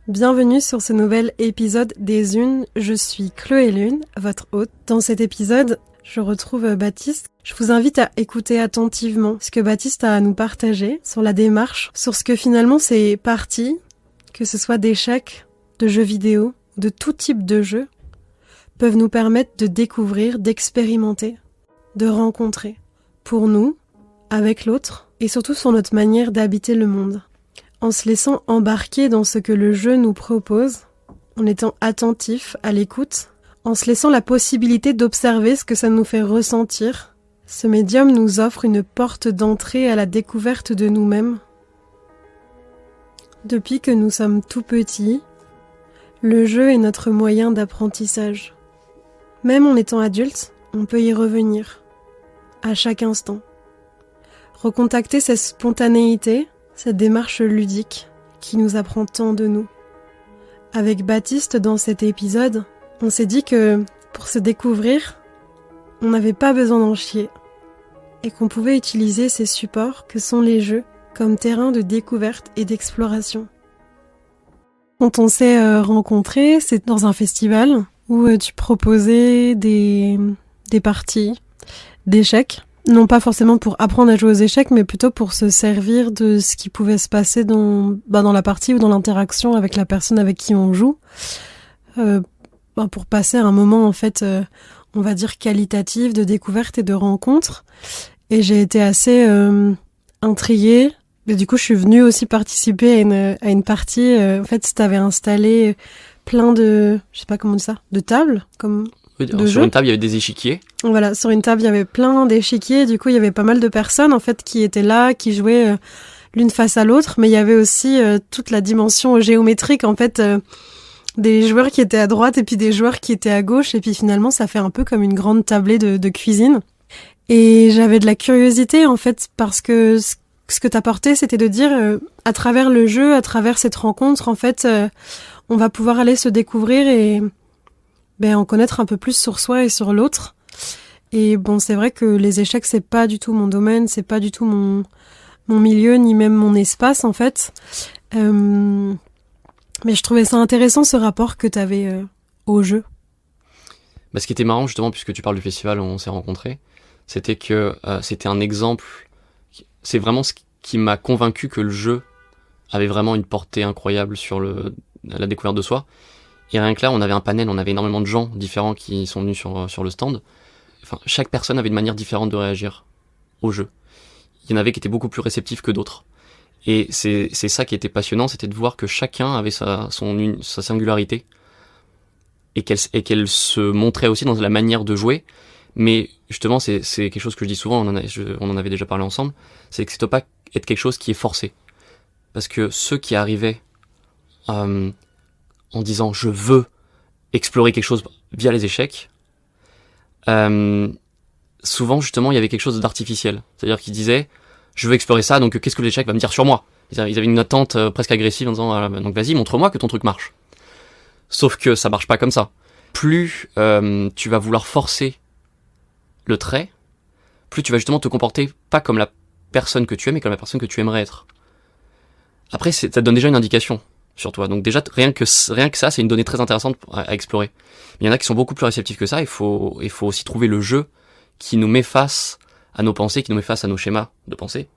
Bienvenue sur ce nouvel épisode des Unes. Je suis Chloé Lune, votre hôte. Dans cet épisode, je retrouve Baptiste. Je vous invite à écouter attentivement ce que Baptiste a à nous partager sur la démarche, sur ce que finalement ces parties, que ce soit d'échecs, de jeux vidéo, de tout type de jeux, peuvent nous permettre de découvrir, d'expérimenter, de rencontrer, pour nous, avec l'autre, et surtout sur notre manière d'habiter le monde. En se laissant embarquer dans ce que le jeu nous propose, en étant attentif à l'écoute, en se laissant la possibilité d'observer ce que ça nous fait ressentir, ce médium nous offre une porte d'entrée à la découverte de nous-mêmes. Depuis que nous sommes tout petits, le jeu est notre moyen d'apprentissage. Même en étant adulte, on peut y revenir, à chaque instant. Recontacter cette spontanéité, cette démarche ludique qui nous apprend tant de nous. Avec Baptiste, dans cet épisode, on s'est dit que pour se découvrir, on n'avait pas besoin d'en chier et qu'on pouvait utiliser ces supports que sont les jeux comme terrain de découverte et d'exploration. Quand on s'est rencontrés, c'est dans un festival où tu proposais des parties d'échecs. Non pas forcément pour apprendre à jouer aux échecs, mais plutôt pour se servir de ce qui pouvait se passer dans la partie ou dans l'interaction avec la personne avec qui on joue, pour passer un moment en fait, on va dire qualitatif, de découverte et de rencontre. Et j'ai été assez intriguée. Et du coup, je suis venue aussi participer à une partie. En fait, tu avais installé plein de, je sais pas comment on dit ça, de tables, comme... Oui, sur une table, il y avait des échiquiers. Voilà, sur une table, il y avait plein d'échiquiers. Du coup, il y avait pas mal de personnes en fait qui étaient là, qui jouaient l'une face à l'autre. Mais il y avait aussi toute la dimension géométrique en fait, des joueurs qui étaient à droite et puis des joueurs qui étaient à gauche. Et puis finalement, ça fait un peu comme une grande tablée de cuisine. Et j'avais de la curiosité en fait parce que ce que t'apportais, c'était de dire à travers le jeu, à travers cette rencontre, en fait, on va pouvoir aller se découvrir et en connaître un peu plus sur soi et sur l'autre. Et bon, c'est vrai que les échecs, c'est pas du tout mon domaine, c'est pas du tout mon milieu, ni même mon espace, en fait. Mais je trouvais ça intéressant, ce rapport que t'avais au jeu. Ce qui était marrant, justement, puisque tu parles du festival où on s'est rencontrés, c'était que c'était un exemple... C'est vraiment ce qui m'a convaincu que le jeu avait vraiment une portée incroyable sur la découverte de soi. Et rien que là, on avait un panel, on avait énormément de gens différents qui sont venus sur le stand. Enfin, chaque personne avait une manière différente de réagir au jeu. Il y en avait qui étaient beaucoup plus réceptifs que d'autres. Et c'est ça qui était passionnant, c'était de voir que chacun avait sa singularité et qu'elle se montrait aussi dans la manière de jouer. Mais justement, c'est quelque chose que je dis souvent, on en avait déjà parlé ensemble, c'est que ça doit pas être quelque chose qui est forcé. Parce que ceux qui arrivaient en disant je veux explorer quelque chose via les échecs, souvent justement il y avait quelque chose d'artificiel, c'est-à-dire qu'ils disaient je veux explorer ça, donc qu'est-ce que l'échec va me dire sur moi. Ils avaient une attente presque agressive en disant donc vas-y, montre-moi que ton truc marche. Sauf que ça marche pas comme ça. Plus tu vas vouloir forcer le trait, plus tu vas justement te comporter pas comme la personne que tu es, mais comme la personne que tu aimerais être. Après ça te donne déjà une indication sur toi. Donc déjà, rien que ça, c'est une donnée très intéressante à explorer. Mais il y en a qui sont beaucoup plus réceptifs que ça. Il faut aussi trouver le jeu qui nous met face à nos pensées, qui nous met face à nos schémas de pensée.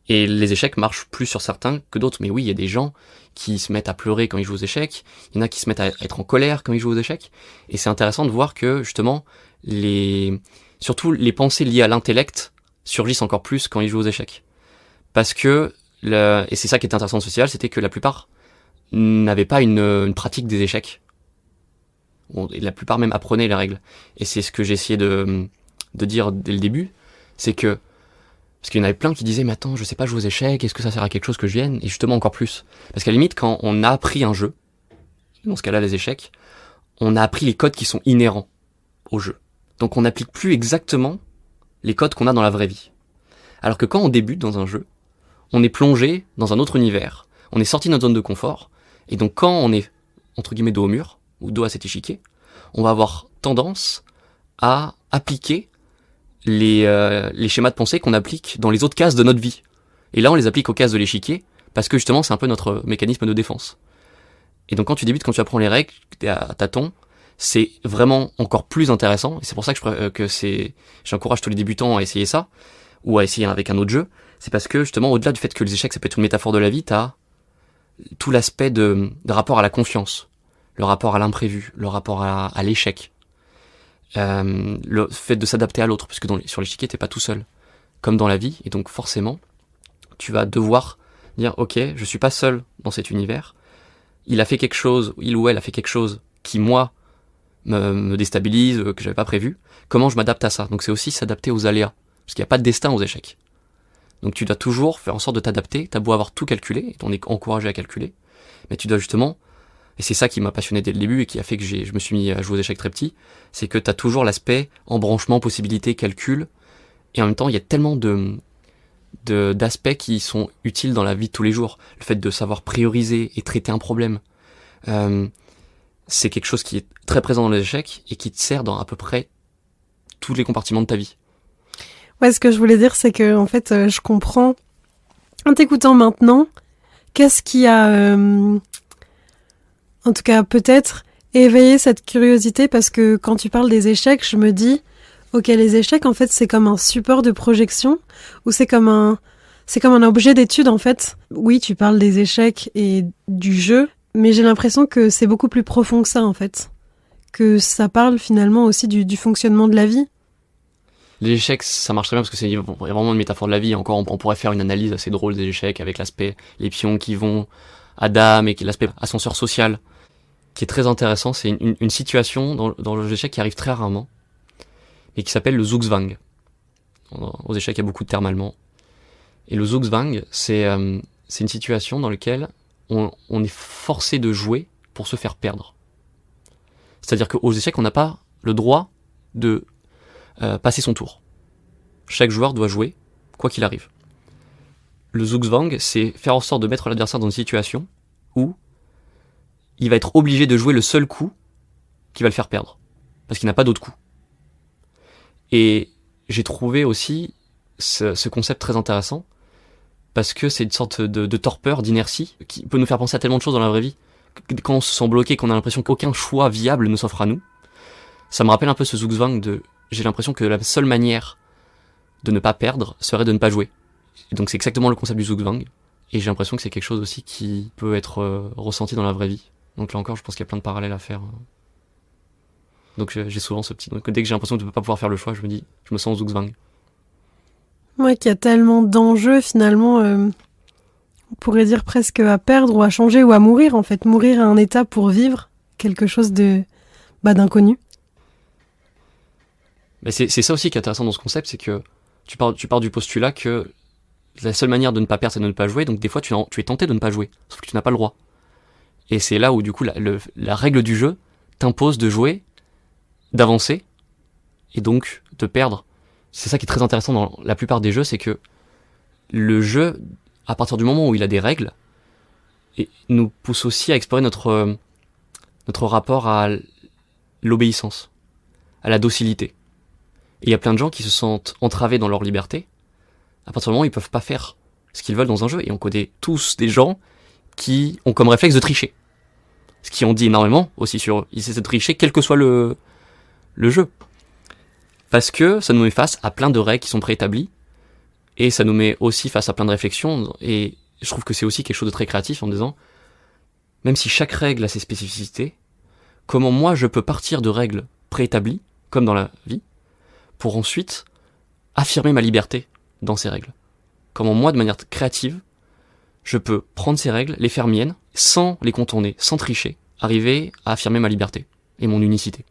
Et les échecs marchent plus sur certains que d'autres. Mais oui, il y a des gens qui se mettent à pleurer quand ils jouent aux échecs. Il y en a qui se mettent à être en colère quand ils jouent aux échecs. Et c'est intéressant de voir que, justement, surtout les pensées liées à l'intellect surgissent encore plus quand ils jouent aux échecs. Parce que, et c'est ça qui était intéressant de ce festival, c'était que la plupart n'avaient pas une pratique des échecs. Et la plupart même apprenaient les règles. Et c'est ce que j'ai essayé de dire dès le début, c'est que, parce qu'il y en avait plein qui disaient, mais attends, je sais pas jouer aux échecs, est-ce que ça sert à quelque chose que je vienne? Et justement encore plus. Parce qu'à la limite, quand on a appris un jeu, dans ce cas-là les échecs, on a appris les codes qui sont inhérents au jeu. Donc on n'applique plus exactement les codes qu'on a dans la vraie vie. Alors que quand on débute dans un jeu, on est plongé dans un autre univers, on est sorti de notre zone de confort, et donc quand on est, entre guillemets, dos au mur, ou dos à cet échiquier, on va avoir tendance à appliquer les schémas de pensée qu'on applique dans les autres cases de notre vie. Et là, on les applique aux cases de l'échiquier, parce que justement, c'est un peu notre mécanisme de défense. Et donc quand tu apprends les règles à tâtons, c'est vraiment encore plus intéressant. Et c'est pour ça que j'encourage tous les débutants à essayer ça, ou à essayer avec un autre jeu. C'est parce que justement, au-delà du fait que les échecs, ça peut être une métaphore de la vie, t'as tout l'aspect de rapport à la confiance, le rapport à l'imprévu, le rapport à l'échec, le fait de s'adapter à l'autre, parce que sur l'échiquier, t'es pas tout seul, comme dans la vie, et donc forcément, tu vas devoir dire, ok, je suis pas seul dans cet univers, il ou elle a fait quelque chose qui, moi, me déstabilise, que j'avais pas prévu, comment je m'adapte à ça? Donc c'est aussi s'adapter aux aléas, parce qu'il n'y a pas de destin aux échecs. Donc tu dois toujours faire en sorte de t'adapter, t'as beau avoir tout calculé, et on est encouragé à calculer, mais tu dois justement, et c'est ça qui m'a passionné dès le début et qui a fait que je me suis mis à jouer aux échecs très petit, c'est que t'as toujours l'aspect embranchement, possibilité, calcul, et en même temps il y a tellement d'aspects qui sont utiles dans la vie de tous les jours. Le fait de savoir prioriser et traiter un problème, c'est quelque chose qui est très présent dans les échecs et qui te sert dans à peu près tous les compartiments de ta vie. Ouais, ce que je voulais dire, c'est que en fait, je comprends, en t'écoutant maintenant, qu'est-ce qui a, en tout cas peut-être, éveillé cette curiosité, parce que quand tu parles des échecs, je me dis, ok, les échecs, en fait, c'est comme un support de projection, ou c'est comme un objet d'étude, en fait. Oui, tu parles des échecs et du jeu, mais j'ai l'impression que c'est beaucoup plus profond que ça, en fait. Que ça parle finalement aussi du fonctionnement de la vie. Les échecs, ça marche très bien parce que c'est vraiment une métaphore de la vie. Encore, on pourrait faire une analyse assez drôle des échecs avec l'aspect, les pions qui vont à dame et l'aspect ascenseur social, qui est très intéressant. C'est une situation dans les échecs qui arrive très rarement et qui s'appelle le Zugzwang. Aux échecs, il y a beaucoup de termes allemands. Et le Zugzwang, c'est une situation dans laquelle on est forcé de jouer pour se faire perdre. C'est-à-dire qu'aux échecs, on n'a pas le droit de passer son tour. Chaque joueur doit jouer, quoi qu'il arrive. Le Zugzwang, c'est faire en sorte de mettre l'adversaire dans une situation où il va être obligé de jouer le seul coup qui va le faire perdre. Parce qu'il n'a pas d'autre coup. Et j'ai trouvé aussi ce concept très intéressant, parce que c'est une sorte de torpeur, d'inertie, qui peut nous faire penser à tellement de choses dans la vraie vie. Quand on se sent bloqué, qu'on a l'impression qu'aucun choix viable ne s'offre à nous, ça me rappelle un peu ce Zugzwang j'ai l'impression que la seule manière de ne pas perdre serait de ne pas jouer. Et donc c'est exactement le concept du Zugzwang. Et j'ai l'impression que c'est quelque chose aussi qui peut être ressenti dans la vraie vie. Donc là encore, je pense qu'il y a plein de parallèles à faire. Donc j'ai souvent ce petit... Donc dès que j'ai l'impression de ne pas pouvoir faire le choix, je me sens au Zugzwang. Ouais, qu'il y a tellement d'enjeux finalement, on pourrait dire presque à perdre ou à changer ou à mourir en fait. Mourir à un état pour vivre quelque chose d'inconnu. Mais c'est ça aussi qui est intéressant dans ce concept, c'est que tu pars du postulat que la seule manière de ne pas perdre, c'est de ne pas jouer, donc des fois tu es tenté de ne pas jouer, sauf que tu n'as pas le droit. Et c'est là où du coup la règle du jeu t'impose de jouer, d'avancer, et donc de perdre. C'est ça qui est très intéressant dans la plupart des jeux, c'est que le jeu, à partir du moment où il a des règles, nous pousse aussi à explorer notre rapport à l'obéissance, à la docilité. Et il y a plein de gens qui se sentent entravés dans leur liberté à partir du moment où ils peuvent pas faire ce qu'ils veulent dans un jeu. Et on connaît tous des gens qui ont comme réflexe de tricher. Ce qui en dit énormément aussi sur eux. Ils essaient de tricher quel que soit le jeu. Parce que ça nous met face à plein de règles qui sont préétablies. Et ça nous met aussi face à plein de réflexions. Et je trouve que c'est aussi quelque chose de très créatif en disant, même si chaque règle a ses spécificités, comment moi je peux partir de règles préétablies, comme dans la vie, pour ensuite affirmer ma liberté dans ces règles. Comment moi, de manière créative, je peux prendre ces règles, les faire miennes, sans les contourner, sans tricher, arriver à affirmer ma liberté et mon unicité.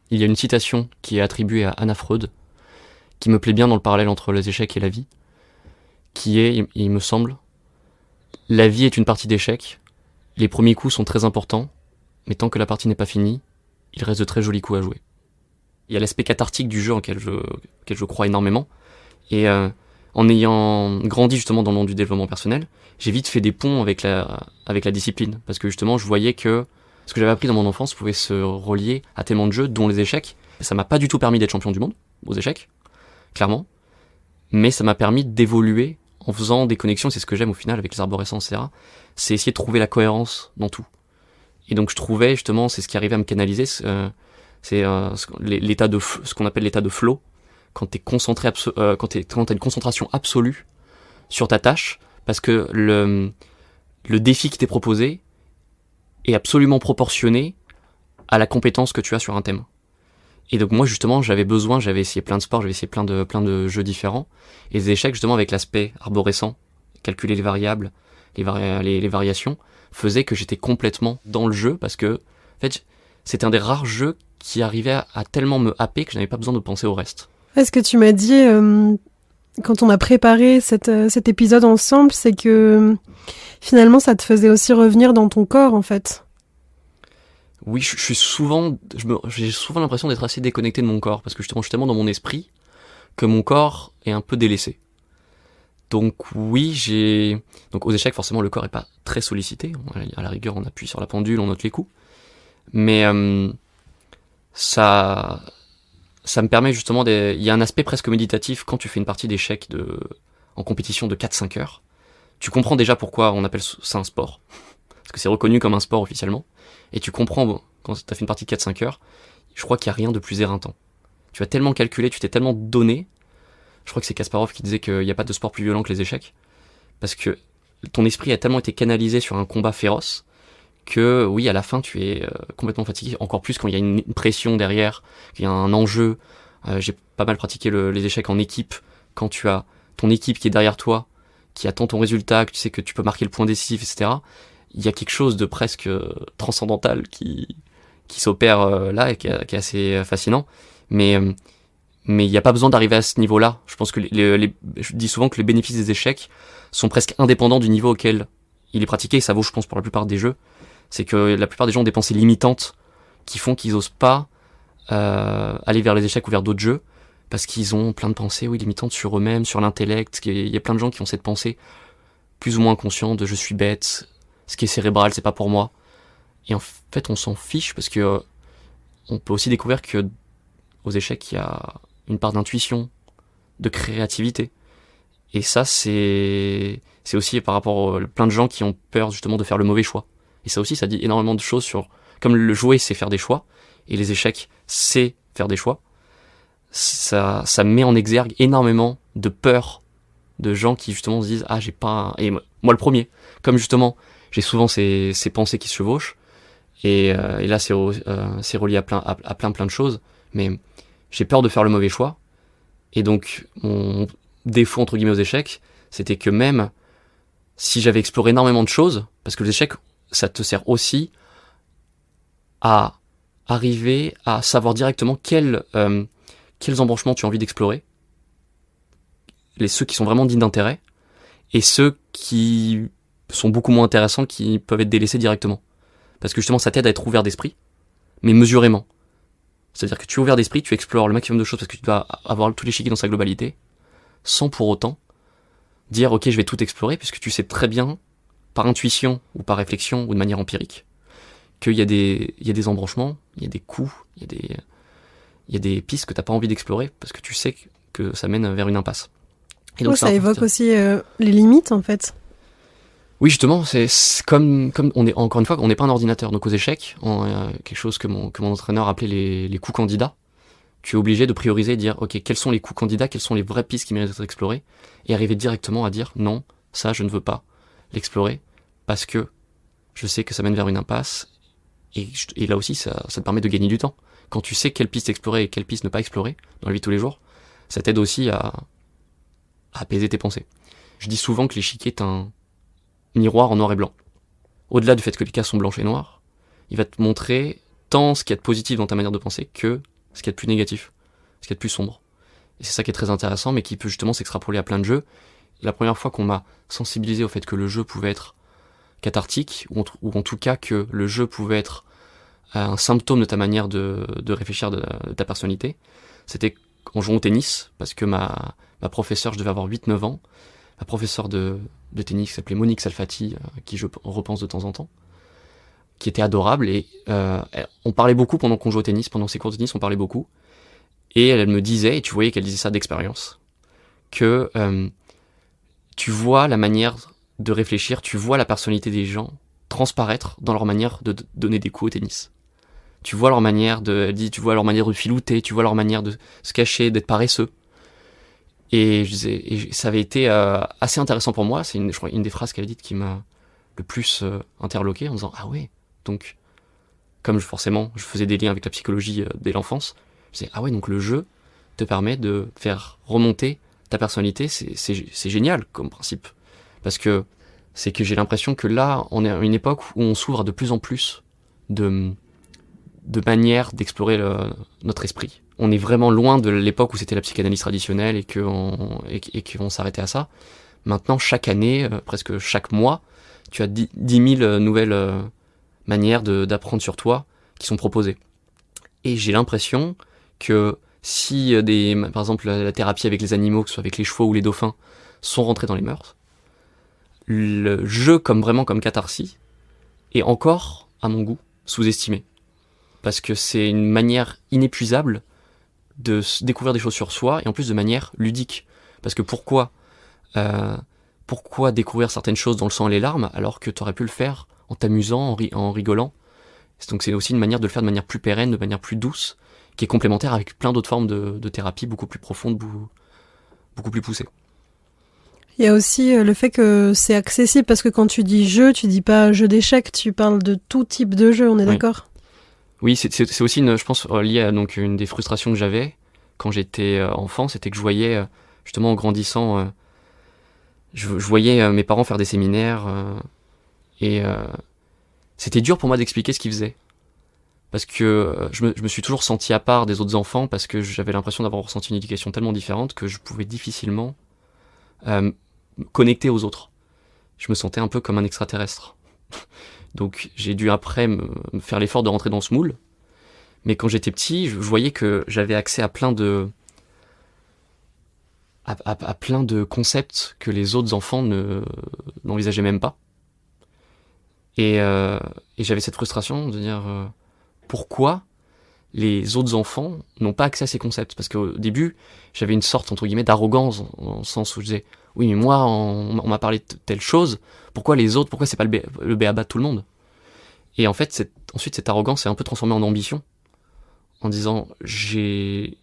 Il y a une citation qui est attribuée à Anna Freud, qui me plaît bien dans le parallèle entre les échecs et la vie, qui est, il me semble, la vie est une partie d'échecs, les premiers coups sont très importants, mais tant que la partie n'est pas finie, il reste de très jolis coups à jouer. Il y a l'aspect cathartique du jeu auquel je crois énormément. Et en ayant grandi justement dans le monde du développement personnel, j'ai vite fait des ponts avec la discipline. Parce que justement, je voyais que ce que j'avais appris dans mon enfance pouvait se relier à tellement de jeux, dont les échecs. Et ça m'a pas du tout permis d'être champion du monde aux échecs, clairement. Mais ça m'a permis d'évoluer en faisant des connexions. C'est ce que j'aime au final avec les arborescences, etc. C'est essayer de trouver la cohérence dans tout. Et donc je trouvais justement, c'est ce qui arrivait à me canaliser, ce qu'on appelle l'état de flow, quand t'es concentré, quand t'as une concentration absolue sur ta tâche, parce que le défi qui t'est proposé est absolument proportionné à la compétence que tu as sur un thème. Et donc moi justement j'avais essayé plein de sports, j'avais essayé plein de jeux différents, et les échecs justement avec l'aspect arborescent, calculer les variables, les variations, faisait que j'étais complètement dans le jeu, parce que en fait c'était un des rares jeux qui arrivait à tellement me happer que je n'avais pas besoin de penser au reste. Ce que tu m'as dit quand on a préparé cet épisode ensemble, c'est que finalement ça te faisait aussi revenir dans ton corps en fait. Oui, j'ai souvent l'impression d'être assez déconnecté de mon corps, parce que justement je suis tellement dans mon esprit que mon corps est un peu délaissé. Donc oui, donc aux échecs forcément le corps est pas très sollicité, à la rigueur on appuie sur la pendule, on note les coups, mais ça me permet justement il y a un aspect presque méditatif quand tu fais une partie d'échecs en compétition de 4-5 heures. Tu comprends déjà pourquoi on appelle ça un sport, parce que c'est reconnu comme un sport officiellement, et tu comprends quand tu as fait une partie de 4-5 heures, je crois qu'il n'y a rien de plus éreintant. Tu as tellement calculé, tu t'es tellement donné. Je crois que c'est Kasparov qui disait qu'il n'y a pas de sport plus violent que les échecs, parce que ton esprit a tellement été canalisé sur un combat féroce que oui, à la fin tu es complètement fatigué, encore plus quand il y a une pression derrière, qu'il y a un enjeu. J'ai pas mal pratiqué les échecs en équipe, quand tu as ton équipe qui est derrière toi, qui attend ton résultat, que tu sais que tu peux marquer le point décisif, etc. Il y a quelque chose de presque transcendantal qui s'opère là, et qui est assez fascinant, mais il n'y a pas besoin d'arriver à ce niveau-là. Je pense que je dis souvent que les bénéfices des échecs sont presque indépendants du niveau auquel il est pratiqué, et ça vaut, je pense, pour la plupart des jeux. C'est que la plupart des gens ont des pensées limitantes qui font qu'ils osent pas aller vers les échecs ou vers d'autres jeux, parce qu'ils ont plein de pensées limitantes sur eux-mêmes, sur l'intellect. Il y a plein de gens qui ont cette pensée plus ou moins consciente de je suis bête, ce qui est cérébral, c'est pas pour moi. Et en fait, on s'en fiche, parce que on peut aussi découvrir que aux échecs, il y a une part d'intuition, de créativité. Et ça, c'est aussi par rapport à plein de gens qui ont peur justement de faire le mauvais choix. Et ça aussi, ça dit énormément de choses sur... Comme le jouer, c'est faire des choix, et les échecs, c'est faire des choix. Ça met en exergue énormément de peur de gens qui justement se disent « Ah, j'ai pas... » Et moi le premier. Comme justement, j'ai souvent ces pensées qui se chevauchent, et là, c'est relié à plein de choses, mais j'ai peur de faire le mauvais choix. Et donc, mon défaut, entre guillemets, aux échecs, c'était que même si j'avais exploré énormément de choses, parce que les échecs, ça te sert aussi à arriver à savoir directement quels embranchements tu as envie d'explorer, ceux qui sont vraiment dignes d'intérêt, et ceux qui sont beaucoup moins intéressants, qui peuvent être délaissés directement. Parce que justement, ça t'aide à être ouvert d'esprit, mais mesurément. C'est-à-dire que tu es ouvert d'esprit, tu explores le maximum de choses, parce que tu dois avoir tout l'échiquier dans sa globalité, sans pour autant dire ok, je vais tout explorer, puisque tu sais très bien, par intuition ou par réflexion ou de manière empirique, qu'il y a des embranchements, il y a des coups, il y a des pistes que t'as pas envie d'explorer, parce que tu sais que ça mène vers une impasse. Et donc ça évoque aussi les limites en fait. Oui, justement, c'est comme on est, encore une fois, on n'est pas un ordinateur. Donc aux échecs, quelque chose que mon entraîneur appelait les coups candidats. Tu es obligé de prioriser et dire, ok, quels sont les coups candidats, quelles sont les vraies pistes qui méritent d'être explorées, et arriver directement à dire, non, ça, je ne veux pas l'explorer, parce que je sais que ça mène vers une impasse, et là aussi, ça te permet de gagner du temps. Quand tu sais quelle piste explorer et quelle piste ne pas explorer dans la vie de tous les jours, ça t'aide aussi à apaiser tes pensées. Je dis souvent que l'échiquier est un miroir en noir et blanc. Au-delà du fait que les cases sont blanches et noires, il va te montrer tant ce qu'il y a de positif dans ta manière de penser que ce qu'il y a de plus négatif, ce qu'il y a de plus sombre. Et c'est ça qui est très intéressant, mais qui peut justement s'extrapoler à plein de jeux. La première fois qu'on m'a sensibilisé au fait que le jeu pouvait être cathartique, ou en tout cas que le jeu pouvait être un symptôme de ta manière de réfléchir, de ta personnalité, c'était en jouant au tennis, parce que ma professeure, je devais avoir 8-9 ans, ma professeure de tennis qui s'appelait Monique Salfati, qui je repense de temps en temps, qui était adorable, et on parlait beaucoup pendant qu'on jouait au tennis, pendant ses cours de tennis, on parlait beaucoup, et elle me disait, et tu voyais qu'elle disait ça d'expérience, que tu vois la manière de réfléchir, tu vois la personnalité des gens transparaître dans leur manière de donner des coups au tennis. Tu vois leur manière tu vois leur manière de filouter, tu vois leur manière de se cacher, d'être paresseux. Et ça avait été assez intéressant pour moi. C'est je crois, une des phrases qu'elle a dites qui m'a le plus interloqué en disant ah ouais, donc comme forcément je faisais des liens avec la psychologie dès l'enfance, je disais ah ouais, donc le jeu te permet de faire remonter ta personnalité, c'est génial comme principe. Parce que c'est que j'ai l'impression que là, on est à une époque où on s'ouvre à de plus en plus de manières d'explorer notre esprit. On est vraiment loin de l'époque où c'était la psychanalyse traditionnelle et qu'on s'arrêtait à ça. Maintenant, chaque année, presque chaque mois, tu as 10 000 nouvelles manières d'apprendre sur toi qui sont proposées. Et j'ai l'impression que si par exemple la thérapie avec les animaux, que ce soit avec les chevaux ou les dauphins, sont rentrés dans les mœurs, le jeu vraiment comme catharsis est encore, à mon goût, sous-estimé. Parce que c'est une manière inépuisable de découvrir des choses sur soi, et en plus de manière ludique. Parce que pourquoi découvrir certaines choses dans le sang et les larmes, alors que tu aurais pu le faire en t'amusant, en rigolant. Donc c'est aussi une manière de le faire de manière plus pérenne, de manière plus douce, qui est complémentaire avec plein d'autres formes de thérapie beaucoup plus profondes, beaucoup plus poussées. Il y a aussi le fait que c'est accessible, parce que quand tu dis jeu, tu dis pas jeu d'échecs, tu parles de tout type de jeu, on est d'accord ? Oui, c'est aussi, je pense, lié à donc, une des frustrations que j'avais quand j'étais enfant, c'était que je voyais, justement en grandissant, je voyais mes parents faire des séminaires, et c'était dur pour moi d'expliquer ce qu'ils faisaient. Parce que je me suis toujours senti à part des autres enfants, parce que j'avais l'impression d'avoir ressenti une éducation tellement différente que je pouvais difficilement connecter aux autres. Je me sentais un peu comme un extraterrestre. Donc j'ai dû après me faire l'effort de rentrer dans ce moule. Mais quand j'étais petit, je voyais que j'avais accès à plein de concepts que les autres enfants n'envisageaient même pas. Et j'avais cette frustration de dire pourquoi les autres enfants n'ont pas accès à ces concepts. Parce qu'au début, j'avais une sorte, entre guillemets, d'arrogance, dans le sens où je disais oui, mais moi, on m'a parlé de telle chose, pourquoi les autres, pourquoi c'est pas le b.a.-ba de tout le monde? Et en fait, ensuite, cette arrogance s'est un peu transformée en ambition, en disant je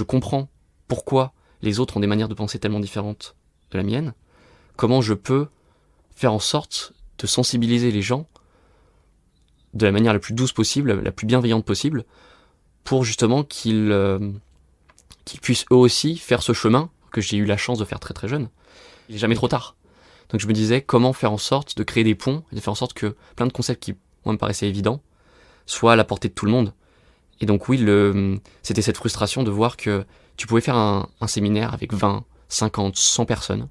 comprends pourquoi les autres ont des manières de penser tellement différentes de la mienne, comment je peux faire en sorte de sensibiliser les gens de la manière la plus douce possible, la plus bienveillante possible, pour justement qu'ils puissent eux aussi faire ce chemin que j'ai eu la chance de faire très très jeune. Il n'est jamais trop tard. Donc je me disais comment faire en sorte de créer des ponts et de faire en sorte que plein de concepts qui, moi, me paraissaient évidents soient à la portée de tout le monde. Et donc oui, c'était cette frustration de voir que tu pouvais faire un séminaire avec 20, 50, 100 personnes.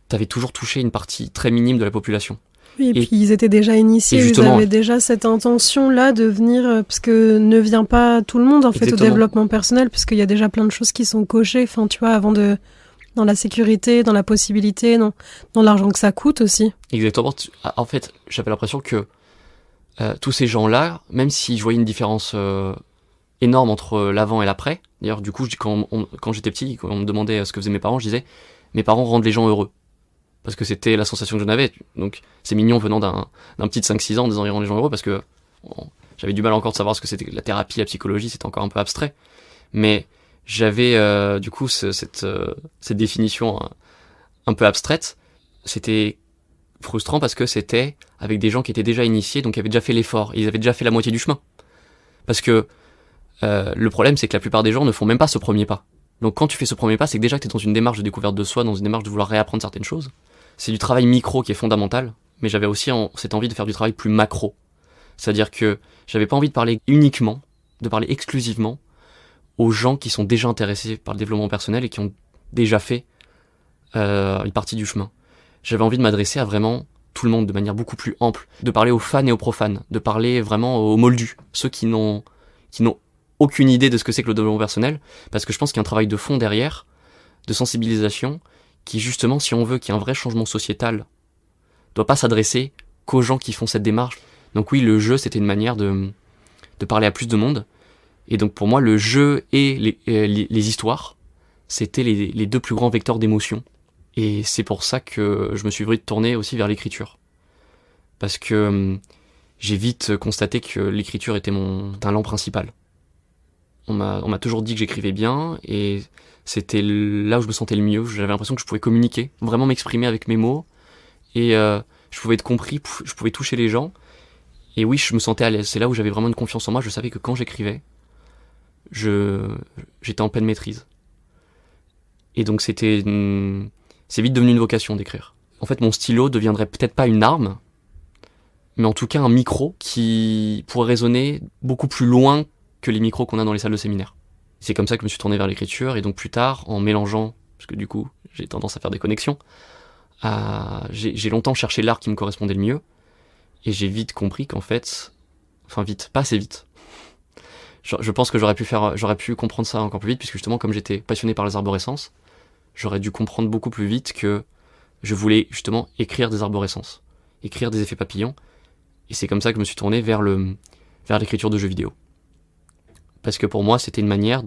T'avais toujours touché une partie très minime de la population. Oui, et puis ils étaient déjà initiés, ils avaient déjà cette intention-là de venir, parce que ne vient pas tout le monde en fait au développement personnel, parce qu'il y a déjà plein de choses qui sont cochées, enfin tu vois, avant dans la sécurité, dans la possibilité, dans l'argent que ça coûte aussi. Exactement. En fait, j'avais l'impression que tous ces gens-là, même si je voyais une différence énorme entre l'avant et l'après, d'ailleurs du coup quand j'étais petit, quand on me demandait ce que faisaient mes parents, je disais mes parents rendent les gens heureux. Parce que c'était la sensation que j'en avais. Donc c'est mignon venant d'un petit de 5-6 ans en disant ils rendent les gens heureux, parce que j'avais du mal encore de savoir ce que c'était la thérapie, la psychologie, c'était encore un peu abstrait. Mais j'avais du coup cette définition un peu abstraite. C'était frustrant parce que c'était avec des gens qui étaient déjà initiés, donc qui avaient déjà fait l'effort, ils avaient déjà fait la moitié du chemin. Parce que le problème, c'est que la plupart des gens ne font même pas ce premier pas. Donc quand tu fais ce premier pas, c'est que déjà que tu es dans une démarche de découverte de soi, dans une démarche de vouloir réapprendre certaines choses. C'est du travail micro qui est fondamental, mais j'avais aussi cette envie de faire du travail plus macro. C'est-à-dire que j'avais pas envie de parler uniquement, de parler exclusivement aux gens qui sont déjà intéressés par le développement personnel et qui ont déjà fait une partie du chemin. J'avais envie de m'adresser à vraiment tout le monde de manière beaucoup plus ample, de parler aux fans et aux profanes, de parler vraiment aux moldus, ceux qui n'ont aucune idée de ce que c'est que le développement personnel, parce que je pense qu'il y a un travail de fond derrière, de sensibilisation, qui justement, si on veut qu'il y ait un vrai changement sociétal, doit pas s'adresser qu'aux gens qui font cette démarche. Donc oui, le jeu, c'était une manière de parler à plus de monde, et donc pour moi, le jeu et les histoires, c'était les deux plus grands vecteurs d'émotion, et c'est pour ça que je me suis voulu tourner aussi vers l'écriture. parce que j'ai vite constaté que l'écriture était mon talent principal. On m'a toujours dit que j'écrivais bien, et c'était là où je me sentais le mieux. J'avais l'impression que je pouvais communiquer, vraiment m'exprimer avec mes mots, et je pouvais être compris, je pouvais toucher les gens. Et oui, je me sentais à l'aise. C'est là où j'avais vraiment une confiance en moi. Je savais que quand j'écrivais, j'étais en pleine maîtrise. Et donc c'est vite devenu une vocation d'écrire. En fait, mon stylo deviendrait peut-être pas une arme, mais en tout cas un micro qui pourrait résonner beaucoup plus loin que les micros qu'on a dans les salles de séminaire. C'est comme ça que je me suis tourné vers l'écriture, et donc plus tard, en mélangeant, parce que du coup, j'ai tendance à faire des connexions, j'ai longtemps cherché l'art qui me correspondait le mieux, et j'ai vite compris qu'en fait, enfin vite, pas assez vite. Je pense que j'aurais pu comprendre ça encore plus vite, puisque justement, comme j'étais passionné par les arborescences, j'aurais dû comprendre beaucoup plus vite que je voulais justement écrire des arborescences, écrire des effets papillons, et c'est comme ça que je me suis tourné vers l'écriture de jeux vidéo. Parce que pour moi, c'était une manière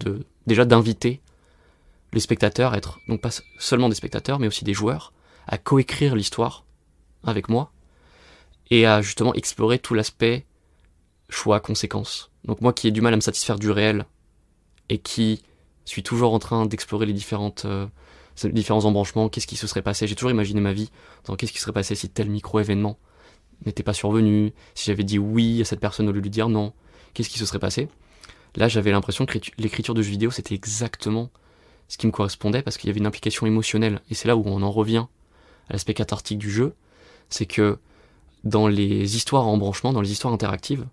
déjà d'inviter les spectateurs à être, donc pas seulement des spectateurs, mais aussi des joueurs, à coécrire l'histoire avec moi, et à justement explorer tout l'aspect choix, conséquences. Donc moi qui ai du mal à me satisfaire du réel, et qui suis toujours en train d'explorer les différents embranchements, qu'est-ce qui se serait passé, j'ai toujours imaginé ma vie, dans qu'est-ce qui serait passé si tel micro-événement n'était pas survenu, si j'avais dit oui à cette personne au lieu de lui dire non, qu'est-ce qui se serait passé. Là, j'avais l'impression que l'écriture de jeux vidéo, c'était exactement ce qui me correspondait, parce qu'il y avait une implication émotionnelle. Et c'est là où on en revient à l'aspect cathartique du jeu, c'est que dans les histoires en branchement, dans les histoires interactives,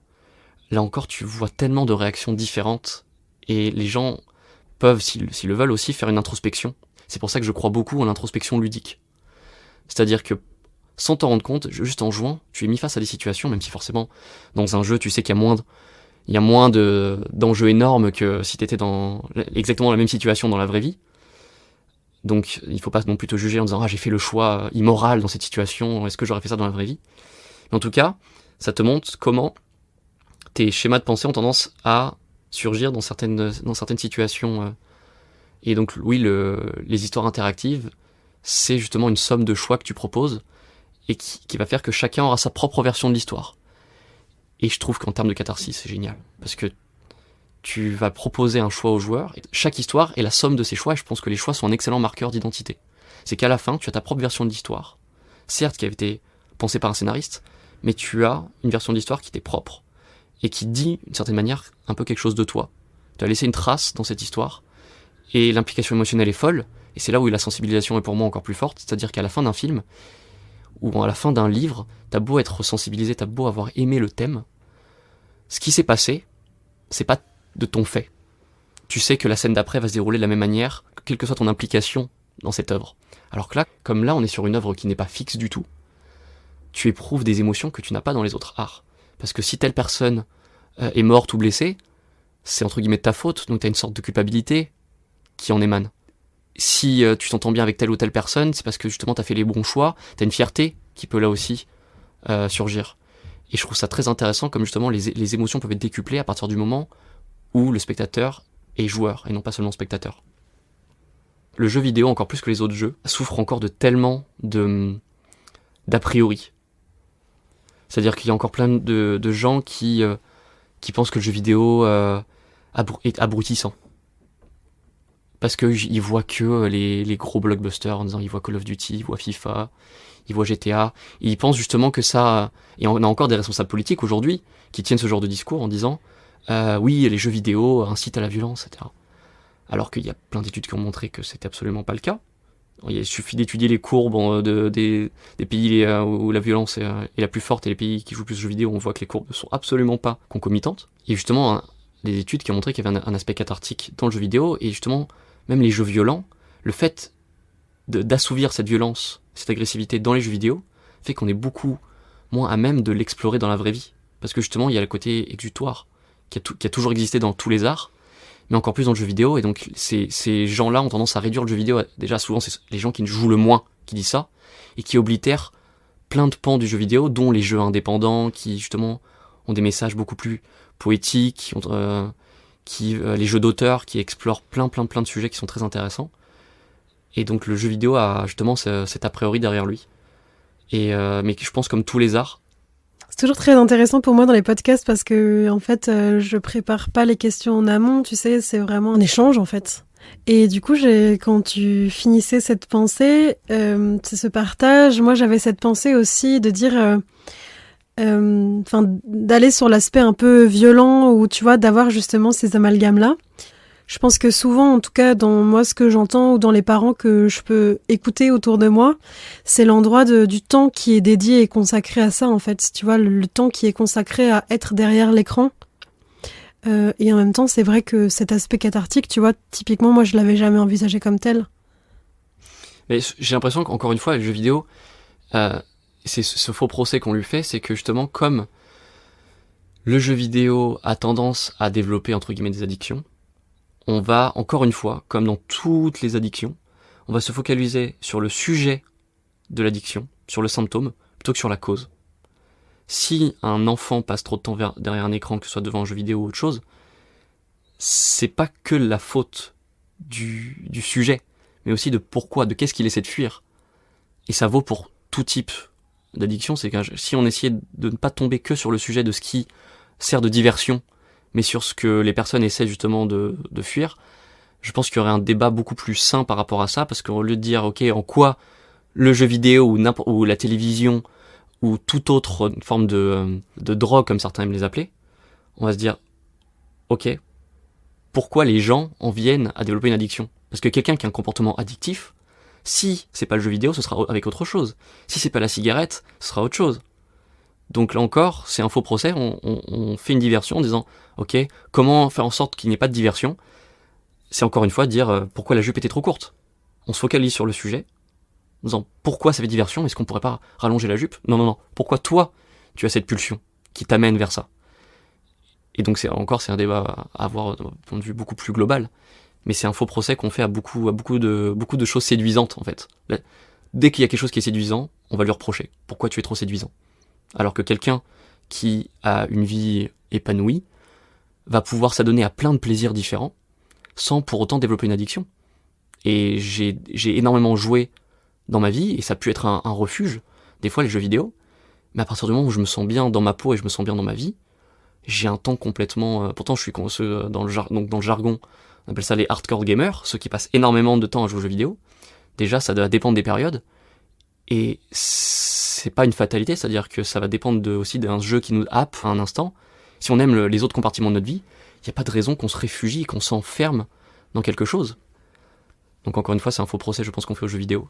là encore, tu vois tellement de réactions différentes, et les gens peuvent, s'ils le veulent aussi, faire une introspection. C'est pour ça que je crois beaucoup en l'introspection ludique. C'est-à-dire que, sans t'en rendre compte, juste en jouant, tu es mis face à des situations, même si forcément, dans un jeu, tu sais qu'il y a moins d'enjeux énormes que si t'étais dans exactement la même situation dans la vraie vie. Donc, il faut pas non plus te juger en disant « Ah, j'ai fait le choix immoral dans cette situation, est-ce que j'aurais fait ça dans la vraie vie ?» Mais en tout cas, ça te montre comment tes schémas de pensée ont tendance à surgir dans certaines situations. Et donc, oui, les histoires interactives, c'est justement une somme de choix que tu proposes, et qui va faire que chacun aura sa propre version de l'histoire. Et je trouve qu'en termes de catharsis, c'est génial. Parce que tu vas proposer un choix aux joueurs, et chaque histoire est la somme de ces choix, et je pense que les choix sont un excellent marqueur d'identité. C'est qu'à la fin, tu as ta propre version de l'histoire, certes qui a été pensée par un scénariste, mais tu as une version de l'histoire qui t'est propre, et qui dit, d'une certaine manière, un peu quelque chose de toi. Tu as laissé une trace dans cette histoire, et l'implication émotionnelle est folle, et c'est là où la sensibilisation est pour moi encore plus forte, c'est-à-dire qu'à la fin d'un film, ou à la fin d'un livre, t'as beau être sensibilisé, t'as beau avoir aimé le thème, ce qui s'est passé, c'est pas de ton fait. Tu sais que la scène d'après va se dérouler de la même manière, quelle que soit ton implication dans cette œuvre. Alors que là, comme là, on est sur une œuvre qui n'est pas fixe du tout, tu éprouves des émotions que tu n'as pas dans les autres arts. Parce que si telle personne est morte ou blessée, c'est entre guillemets de ta faute, donc t'as une sorte de culpabilité qui en émane. Si tu t'entends bien avec telle ou telle personne, c'est parce que justement t'as fait les bons choix, t'as une fierté qui peut là aussi surgir. Et je trouve ça très intéressant, comme justement les émotions peuvent être décuplées à partir du moment où le spectateur est joueur, et non pas seulement spectateur. Le jeu vidéo, encore plus que les autres jeux, souffre encore de tellement d'a priori. C'est-à-dire qu'il y a encore plein de gens qui pensent que le jeu vidéo est abrutissant. Parce qu'ils voient que les gros blockbusters, en disant ils voient Call of Duty, ils voient FIFA, ils voient GTA, et ils pensent justement que ça... Et on a encore des responsables politiques aujourd'hui qui tiennent ce genre de discours en disant oui, les jeux vidéo incitent à la violence, etc. Alors qu'il y a plein d'études qui ont montré que c'était absolument pas le cas. Il suffit d'étudier les courbes des pays où la violence est la plus forte, et les pays qui jouent plus de jeux vidéo, on voit que les courbes ne sont absolument pas concomitantes. Et justement, des études qui ont montré qu'il y avait un aspect cathartique dans le jeu vidéo, et justement, même les jeux violents, le fait d'assouvir cette violence, cette agressivité dans les jeux vidéo, fait qu'on est beaucoup moins à même de l'explorer dans la vraie vie. Parce que justement, il y a le côté exutoire, qui a toujours existé dans tous les arts, mais encore plus dans le jeu vidéo, et donc ces gens-là ont tendance à réduire le jeu vidéo. Déjà, souvent, c'est les gens qui ne jouent le moins qui disent ça, et qui oblitèrent plein de pans du jeu vidéo, dont les jeux indépendants, qui justement ont des messages beaucoup plus poétiques, les jeux d'auteur qui explorent plein de sujets qui sont très intéressants. Et donc le jeu vidéo a justement cet a priori derrière lui. Mais je pense, comme tous les arts, C'est toujours très intéressant pour moi dans les podcasts parce que, en fait, je prépare pas les questions en amont, tu sais, c'est vraiment un échange, en fait. Et du coup, quand tu finissais cette pensée, c'est ce partage, moi j'avais cette pensée aussi de dire, d'aller sur l'aspect un peu violent ou tu vois, d'avoir justement ces amalgames-là. Je pense que souvent, en tout cas, dans moi, ce que j'entends ou dans les parents que je peux écouter autour de moi, c'est l'endroit du temps qui est dédié et consacré à ça, en fait. Tu vois, le temps qui est consacré à être derrière l'écran. Et en même temps, c'est vrai que cet aspect cathartique, tu vois, typiquement, moi, je l'avais jamais envisagé comme tel. Mais j'ai l'impression qu'encore une fois, le jeu vidéo, c'est ce faux procès qu'on lui fait, c'est que justement, comme le jeu vidéo a tendance à développer, entre guillemets, des addictions, on va, encore une fois, comme dans toutes les addictions, on va se focaliser sur le sujet de l'addiction, sur le symptôme, plutôt que sur la cause. Si un enfant passe trop de temps derrière un écran, que ce soit devant un jeu vidéo ou autre chose, c'est pas que la faute du sujet, mais aussi de pourquoi, de qu'est-ce qu'il essaie de fuir. Et ça vaut pour tout type d'addiction, c'est que si on essayait de ne pas tomber que sur le sujet de ce qui sert de diversion, mais sur ce que les personnes essaient justement de fuir, je pense qu'il y aurait un débat beaucoup plus sain par rapport à ça, parce qu'au lieu de dire, ok, en quoi le jeu vidéo ou la télévision ou toute autre forme de drogue, comme certains aiment les appeler, on va se dire, ok, pourquoi les gens en viennent à développer une addiction ? Parce que quelqu'un qui a un comportement addictif, si c'est pas le jeu vidéo, ce sera avec autre chose. Si c'est pas la cigarette, ce sera autre chose. Donc là encore, c'est un faux procès, on fait une diversion en disant, ok, comment faire en sorte qu'il n'y ait pas de diversion ? C'est encore une fois dire pourquoi la jupe était trop courte. On se focalise sur le sujet, en disant pourquoi ça fait diversion, est-ce qu'on pourrait pas rallonger la jupe ? Non, pourquoi toi, tu as cette pulsion qui t'amène vers ça ? Et donc c'est un débat à avoir d'un point de vue beaucoup plus global, mais c'est un faux procès qu'on fait à beaucoup de choses séduisantes en fait. Dès qu'il y a quelque chose qui est séduisant, on va lui reprocher. Pourquoi tu es trop séduisant ? Alors que quelqu'un qui a une vie épanouie va pouvoir s'adonner à plein de plaisirs différents sans pour autant développer une addiction. Et j'ai énormément joué dans ma vie, et ça a pu être un refuge, des fois les jeux vidéo, mais à partir du moment où je me sens bien dans ma peau et je me sens bien dans ma vie, j'ai un temps complètement... pourtant je suis dans le jargon, on appelle ça les hardcore gamers, ceux qui passent énormément de temps à jouer aux jeux vidéo. Déjà ça doit dépendre des périodes, et c'est pas une fatalité, c'est-à-dire que ça va dépendre aussi d'un jeu qui nous happe à un instant. Si on aime les autres compartiments de notre vie, il n'y a pas de raison qu'on se réfugie et qu'on s'enferme dans quelque chose. Donc encore une fois, c'est un faux procès, je pense, qu'on fait aux jeux vidéo.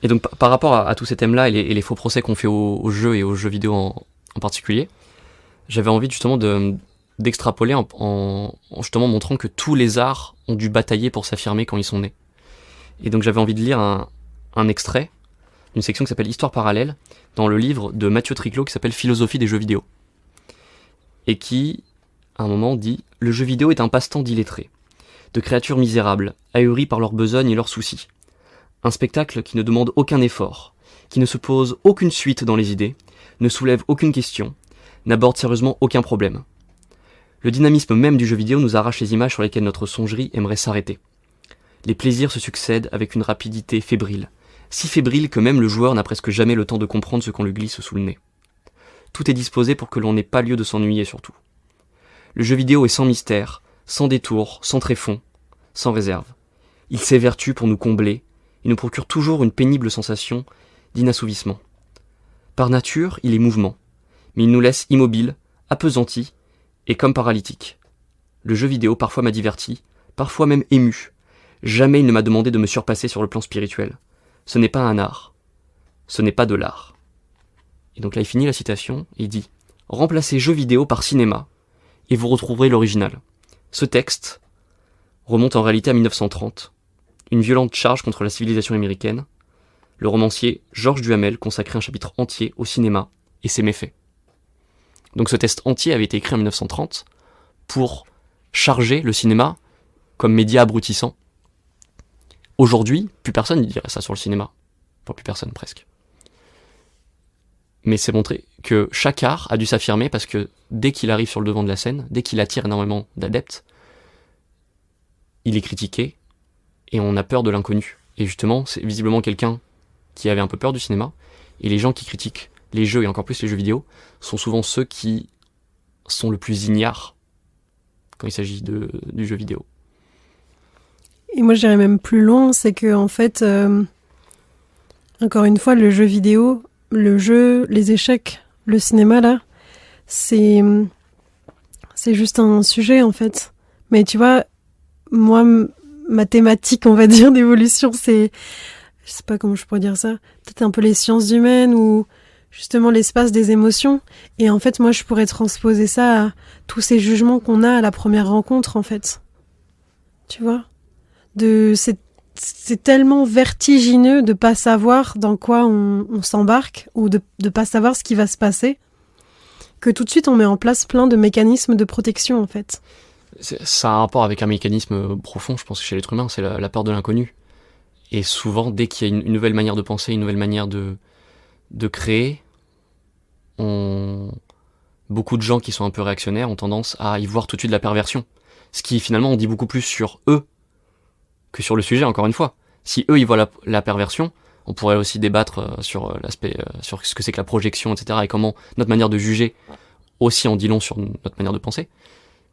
Et donc par rapport à tous ces thèmes-là et les faux procès qu'on fait aux jeux et aux jeux vidéo en particulier, j'avais envie justement d'extrapoler en justement montrant que tous les arts ont dû batailler pour s'affirmer quand ils sont nés. Et donc j'avais envie de lire un extrait d'une section qui s'appelle Histoire parallèle, dans le livre de Mathieu Triclot qui s'appelle Philosophie des jeux vidéo. Et qui, à un moment, dit « Le jeu vidéo est un passe-temps d'illettrés, de créatures misérables, ahuries par leurs besognes et leurs soucis. Un spectacle qui ne demande aucun effort, qui ne se pose aucune suite dans les idées, ne soulève aucune question, n'aborde sérieusement aucun problème. Le dynamisme même du jeu vidéo nous arrache les images sur lesquelles notre songerie aimerait s'arrêter. Les plaisirs se succèdent avec une rapidité fébrile, si fébrile que même le joueur n'a presque jamais le temps de comprendre ce qu'on lui glisse sous le nez. Tout est disposé pour que l'on n'ait pas lieu de s'ennuyer surtout. Le jeu vidéo est sans mystère, sans détour, sans tréfonds, sans réserve. Il s'évertue pour nous combler, il nous procure toujours une pénible sensation d'inassouvissement. Par nature, il est mouvement, mais il nous laisse immobiles, appesantis et comme paralytiques. Le jeu vidéo parfois m'a diverti, parfois même ému. Jamais il ne m'a demandé de me surpasser sur le plan spirituel. Ce n'est pas un art. Ce n'est pas de l'art. Et donc là, il finit la citation et il dit « Remplacez jeu vidéo par cinéma et vous retrouverez l'original. » Ce texte remonte en réalité à 1930, une violente charge contre la civilisation américaine. Le romancier Georges Duhamel consacrait un chapitre entier au cinéma et ses méfaits. Donc ce texte entier avait été écrit en 1930 pour charger le cinéma comme média abrutissant. Aujourd'hui, plus personne ne dirait ça sur le cinéma. Enfin, plus personne, presque. Mais c'est montré que chaque art a dû s'affirmer parce que dès qu'il arrive sur le devant de la scène, dès qu'il attire énormément d'adeptes, il est critiqué et on a peur de l'inconnu. Et justement, c'est visiblement quelqu'un qui avait un peu peur du cinéma, et les gens qui critiquent les jeux, et encore plus les jeux vidéo, sont souvent ceux qui sont le plus ignares quand il s'agit du jeu vidéo. Et moi, j'irais même plus loin, c'est que en fait, encore une fois, le jeu vidéo, le jeu, les échecs, le cinéma, là, c'est juste un sujet, en fait. Mais tu vois, moi, ma thématique, on va dire, d'évolution, c'est, je sais pas comment je pourrais dire ça, peut-être un peu les sciences humaines ou justement l'espace des émotions. Et en fait, moi, je pourrais transposer ça à tous ces jugements qu'on a à la première rencontre, en fait. Tu vois ? C'est tellement vertigineux de pas savoir dans quoi on s'embarque ou de pas savoir ce qui va se passer que tout de suite on met en place plein de mécanismes de protection en fait. Ça a un rapport avec un mécanisme profond, je pense, chez l'être humain, c'est la peur de l'inconnu. Et souvent, dès qu'il y a une nouvelle manière de penser, une nouvelle manière de créer, beaucoup de gens qui sont un peu réactionnaires ont tendance à y voir tout de suite de la perversion. Ce qui finalement en dit beaucoup plus sur eux que sur le sujet, encore une fois. Si eux, ils voient la perversion, on pourrait aussi débattre sur l'aspect, sur ce que c'est que la projection, etc., et comment notre manière de juger aussi en dit long sur notre manière de penser.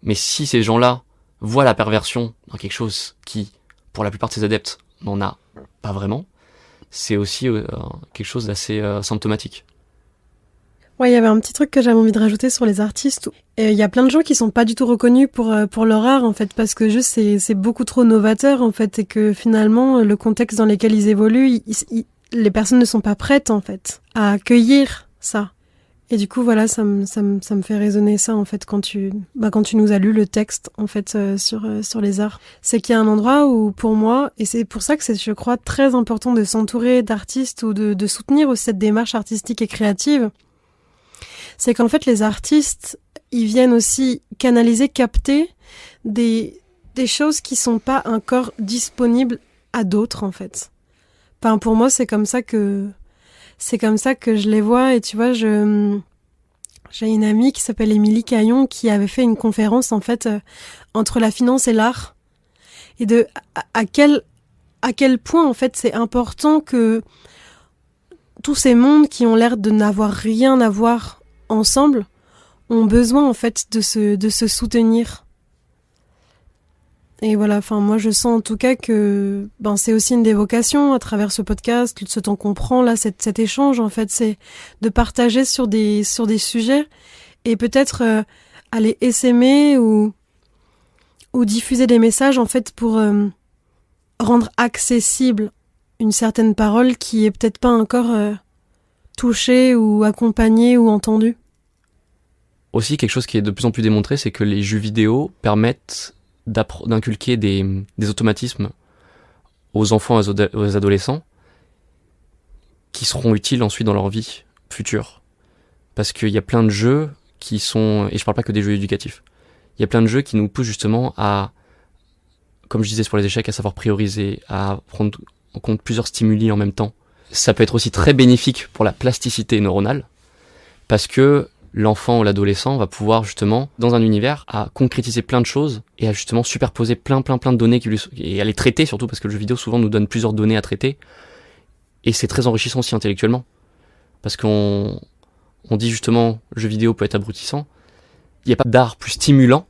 Mais si ces gens-là voient la perversion dans quelque chose qui, pour la plupart de ses adeptes, n'en a pas vraiment, c'est aussi quelque chose d'assez symptomatique. Ouais, il y avait un petit truc que j'avais envie de rajouter sur les artistes. Il y a plein de gens qui sont pas du tout reconnus pour leur art, en fait, parce que juste c'est beaucoup trop novateur, en fait, et que finalement, le contexte dans lequel ils évoluent, les personnes ne sont pas prêtes, en fait, à accueillir ça. Et du coup, voilà, ça me fait résonner ça, en fait, quand tu nous as lu le texte, en fait, sur les arts. C'est qu'il y a un endroit où, pour moi, et c'est pour ça que c'est, je crois, très important de s'entourer d'artistes ou de soutenir aussi cette démarche artistique et créative, c'est qu'en fait, les artistes, ils viennent aussi canaliser, capter des choses qui sont pas encore disponibles à d'autres, en fait. Enfin, pour moi, c'est comme ça que je les vois. Et tu vois, j'ai une amie qui s'appelle Émilie Caillon qui avait fait une conférence, en fait, entre la finance et l'art. Et à quel point, en fait, c'est important que tous ces mondes qui ont l'air de n'avoir rien à voir ensemble ont besoin en fait de se soutenir. Et voilà, enfin moi je sens en tout cas que c'est aussi une des vocations à travers ce podcast, ce temps qu'on prend là, cet échange en fait, c'est de partager sur des sujets et peut-être aller essaimer ou diffuser des messages en fait pour rendre accessible une certaine parole qui est peut-être pas encore touchée ou accompagnée ou entendue. Aussi, quelque chose qui est de plus en plus démontré, c'est que les jeux vidéo permettent d'inculquer des automatismes aux enfants et aux adolescents qui seront utiles ensuite dans leur vie future. Parce qu'il y a plein de jeux qui sont, et je parle pas que des jeux éducatifs, il y a plein de jeux qui nous poussent justement à, comme je disais pour les échecs, à savoir prioriser, à prendre en compte plusieurs stimuli en même temps. Ça peut être aussi très bénéfique pour la plasticité neuronale, parce que l'enfant ou l'adolescent va pouvoir justement, dans un univers, à concrétiser plein de choses et à justement superposer plein de données et à les traiter surtout, parce que le jeu vidéo souvent nous donne plusieurs données à traiter, et c'est très enrichissant aussi intellectuellement, parce qu'on dit justement le jeu vidéo peut être abrutissant. Il n'y a pas d'art plus stimulant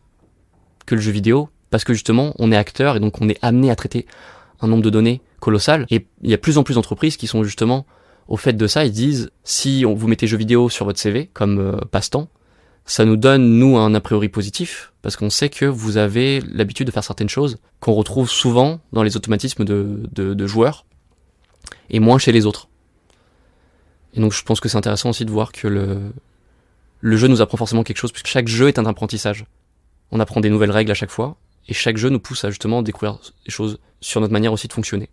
que le jeu vidéo, parce que justement on est acteur et donc on est amené à traiter un nombre de données colossal, et il y a plus en plus d'entreprises qui sont justement au fait de ça. Ils disent, si vous mettez jeux vidéo sur votre CV comme passe-temps, ça nous donne, nous, un a priori positif, parce qu'on sait que vous avez l'habitude de faire certaines choses qu'on retrouve souvent dans les automatismes de joueurs, et moins chez les autres. Et donc je pense que c'est intéressant aussi de voir que le jeu nous apprend forcément quelque chose, puisque chaque jeu est un apprentissage. On apprend des nouvelles règles à chaque fois, et chaque jeu nous pousse à justement découvrir des choses sur notre manière aussi de fonctionner.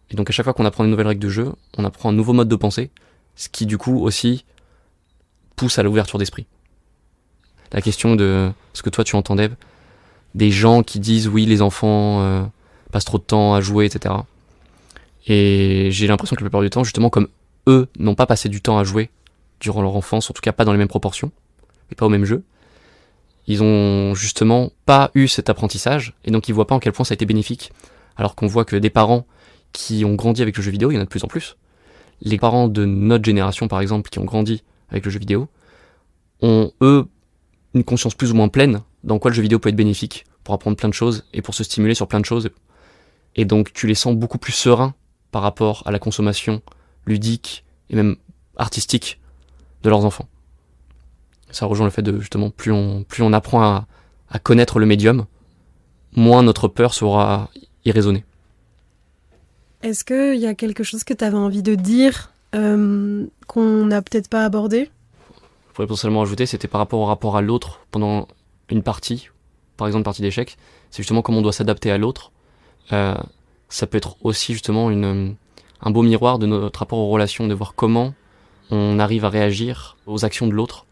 Et donc à chaque fois qu'on apprend une nouvelle règle de jeu, on apprend un nouveau mode de pensée, ce qui du coup aussi pousse à l'ouverture d'esprit. La question de ce que toi tu entendais, des gens qui disent oui les enfants passent trop de temps à jouer, etc. Et j'ai l'impression que la plupart du temps, justement comme eux n'ont pas passé du temps à jouer durant leur enfance, en tout cas pas dans les mêmes proportions, et pas au même jeu, ils ont justement pas eu cet apprentissage, et donc ils voient pas en quel point ça a été bénéfique. Alors qu'on voit que des parents qui ont grandi avec le jeu vidéo, il y en a de plus en plus, Les parents de notre génération, par exemple, qui ont grandi avec le jeu vidéo, ont, eux, une conscience plus ou moins pleine dans quoi le jeu vidéo peut être bénéfique pour apprendre plein de choses et pour se stimuler sur plein de choses. Et donc, tu les sens beaucoup plus sereins par rapport à la consommation ludique et même artistique de leurs enfants. Ça rejoint le fait de, justement, plus on apprend à connaître le médium, moins notre peur saura y raisonner. Est-ce qu'il y a quelque chose que tu avais envie de dire qu'on n'a peut-être pas abordé ? Je pourrais potentiellement ajouter, c'était par rapport à l'autre pendant une partie, par exemple une partie d'échecs, c'est justement comment on doit s'adapter à l'autre. Ça peut être aussi justement un beau miroir de notre rapport aux relations, de voir comment on arrive à réagir aux actions de l'autre.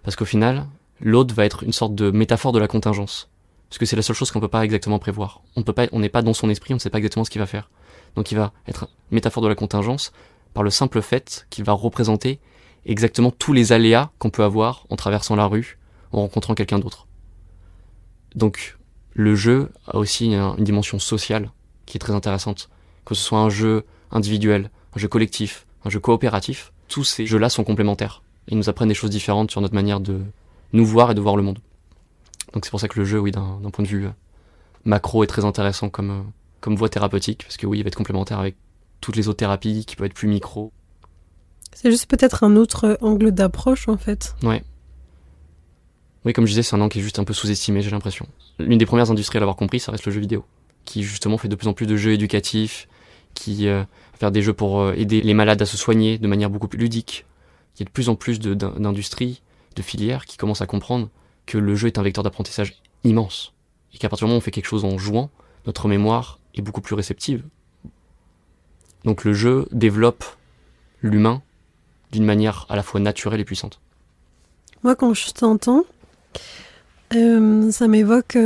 Parce qu'au final, l'autre va être une sorte de métaphore de la contingence. Parce que c'est la seule chose qu'on peut pas exactement prévoir. On n'est pas dans son esprit, on ne sait pas exactement ce qu'il va faire. Donc il va être une métaphore de la contingence par le simple fait qu'il va représenter exactement tous les aléas qu'on peut avoir en traversant la rue, en rencontrant quelqu'un d'autre. Donc le jeu a aussi une dimension sociale qui est très intéressante. Que ce soit un jeu individuel, un jeu collectif, un jeu coopératif, tous ces jeux-là sont complémentaires. Ils nous apprennent des choses différentes sur notre manière de nous voir et de voir le monde. Donc c'est pour ça que le jeu, oui, d'un point de vue macro, est très intéressant comme voie thérapeutique, parce que oui, il va être complémentaire avec toutes les autres thérapies qui peuvent être plus micro. C'est juste peut-être un autre angle d'approche, en fait. Ouais. Oui, comme je disais, c'est un angle qui est juste un peu sous-estimé, j'ai l'impression. L'une des premières industries à l'avoir compris, ça reste le jeu vidéo, qui justement fait de plus en plus de jeux éducatifs, qui faire des jeux pour aider les malades à se soigner de manière beaucoup plus ludique. Il y a de plus en plus d'industries, de filières qui commencent à comprendre que le jeu est un vecteur d'apprentissage immense. Et qu'à partir du moment où on fait quelque chose en jouant, notre mémoire est beaucoup plus réceptive. Donc le jeu développe l'humain d'une manière à la fois naturelle et puissante. Moi, quand je t'entends, ça m'évoque...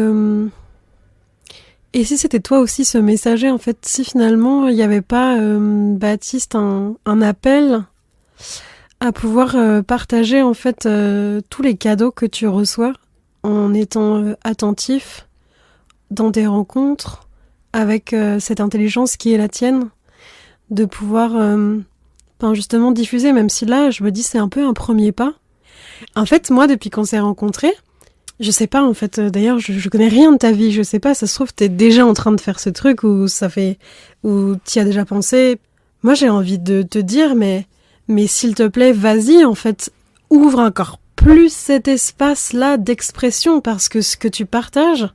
Et si c'était toi aussi ce messager, en fait, si finalement il n'y avait pas, Baptiste, un appel à pouvoir partager en fait tous les cadeaux que tu reçois en étant attentif dans tes rencontres avec cette intelligence qui est la tienne, de pouvoir justement diffuser, même si là je me dis c'est un peu un premier pas. En fait, moi depuis qu'on s'est rencontrés, je sais pas en fait, d'ailleurs je connais rien de ta vie, je sais pas, ça se trouve t'es déjà en train de faire ce truc ou t'y as déjà pensé. Moi j'ai envie de te dire mais s'il te plaît, vas-y, en fait, ouvre encore plus cet espace-là d'expression parce que ce que tu partages,